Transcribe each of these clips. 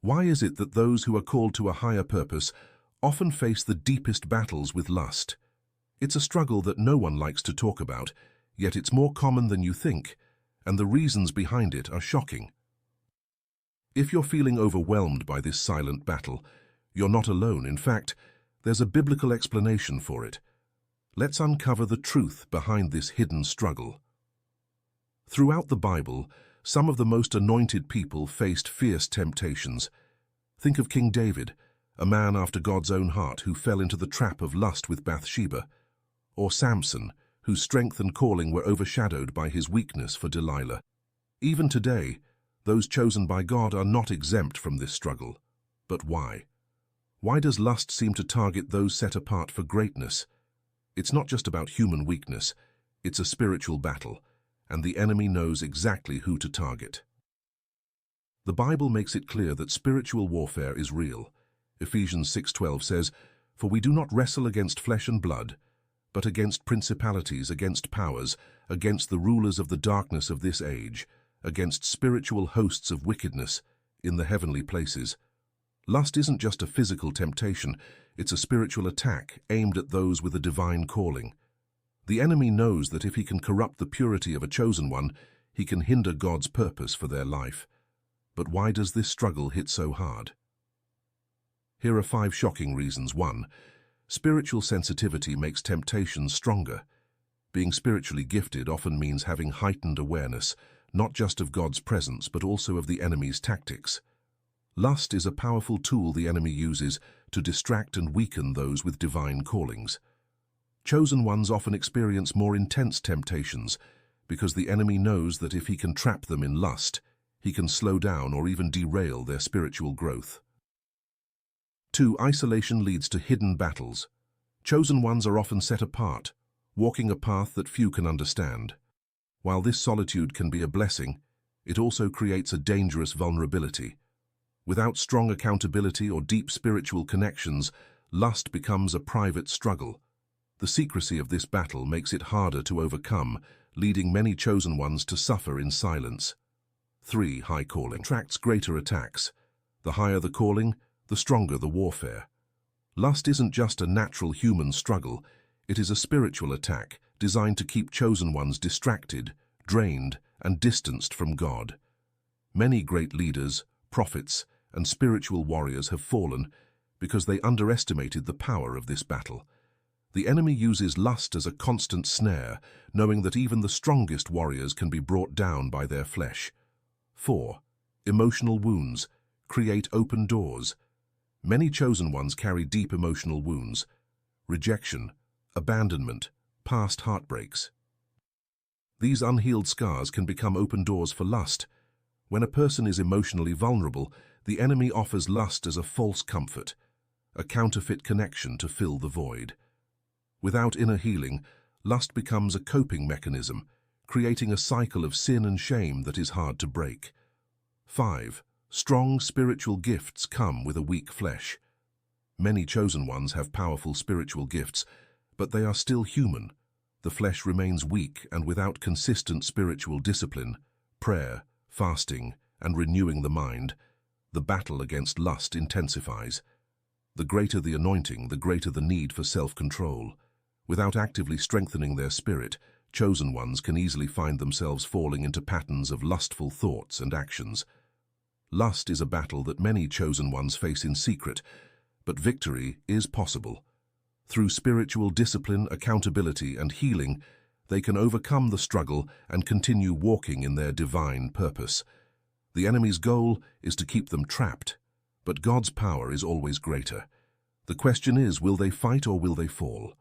Why is it that those who are called to a higher purpose often face the deepest battles with lust? It's a struggle that no one likes to talk about, yet it's more common than you think, and the reasons behind it are shocking. If you're feeling overwhelmed by this silent battle, you're not alone. In fact, there's a biblical explanation for it. Let's uncover the truth behind this hidden struggle. Throughout the Bible, some of the most anointed people faced fierce temptations. Think of King David, a man after God's own heart who fell into the trap of lust with Bathsheba, or Samson, whose strength and calling were overshadowed by his weakness for Delilah. Even today, those chosen by God are not exempt from this struggle. But why? Why does lust seem to target those set apart for greatness? It's not just about human weakness, it's a spiritual battle, and the enemy knows exactly who to target. The Bible makes it clear that spiritual warfare is real. Ephesians 6:12 says, "For we do not wrestle against flesh and blood, but against principalities, against powers, against the rulers of the darkness of this age, against spiritual hosts of wickedness in the heavenly places." Lust isn't just a physical temptation, it's a spiritual attack aimed at those with a divine calling. The enemy knows that if he can corrupt the purity of a chosen one, he can hinder God's purpose for their life. But why does this struggle hit so hard? Here are 5 shocking reasons. 1. Spiritual sensitivity makes temptations stronger. Being spiritually gifted often means having heightened awareness, not just of God's presence, but also of the enemy's tactics. Lust is a powerful tool the enemy uses to distract and weaken those with divine callings. Chosen ones often experience more intense temptations because the enemy knows that if he can trap them in lust, he can slow down or even derail their spiritual growth. 2. Isolation leads to hidden battles. Chosen ones are often set apart, walking a path that few can understand. While this solitude can be a blessing, it also creates a dangerous vulnerability. Without strong accountability or deep spiritual connections, lust becomes a private struggle. The secrecy of this battle makes it harder to overcome, leading many chosen ones to suffer in silence. 3. High calling attracts greater attacks. The higher the calling, the stronger the warfare. Lust isn't just a natural human struggle, it is a spiritual attack designed to keep chosen ones distracted, drained, and distanced from God. Many great leaders, prophets, and spiritual warriors have fallen because they underestimated the power of this battle. The enemy uses lust as a constant snare, knowing that even the strongest warriors can be brought down by their flesh. 4. Emotional wounds create open doors. Many chosen ones carry deep emotional wounds: rejection, abandonment, past heartbreaks. These unhealed scars can become open doors for lust. When a person is emotionally vulnerable, the enemy offers lust as a false comfort, a counterfeit connection to fill the void. Without inner healing, lust becomes a coping mechanism, creating a cycle of sin and shame that is hard to break. 5. Strong spiritual gifts come with a weak flesh. Many chosen ones have powerful spiritual gifts, but they are still human. The flesh remains weak, and without consistent spiritual discipline, prayer, fasting, and renewing the mind, the battle against lust intensifies. The greater the anointing, the greater the need for self-control. Without actively strengthening their spirit, chosen ones can easily find themselves falling into patterns of lustful thoughts and actions. Lust is a battle that many chosen ones face in secret, but victory is possible. Through spiritual discipline, accountability, and healing, they can overcome the struggle and continue walking in their divine purpose. The enemy's goal is to keep them trapped, but God's power is always greater. The question is, will they fight or will they fall?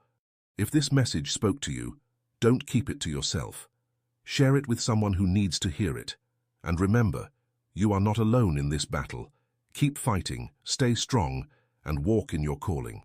If this message spoke to you, don't keep it to yourself. Share it with someone who needs to hear it. And remember, you are not alone in this battle. Keep fighting, stay strong, and walk in your calling.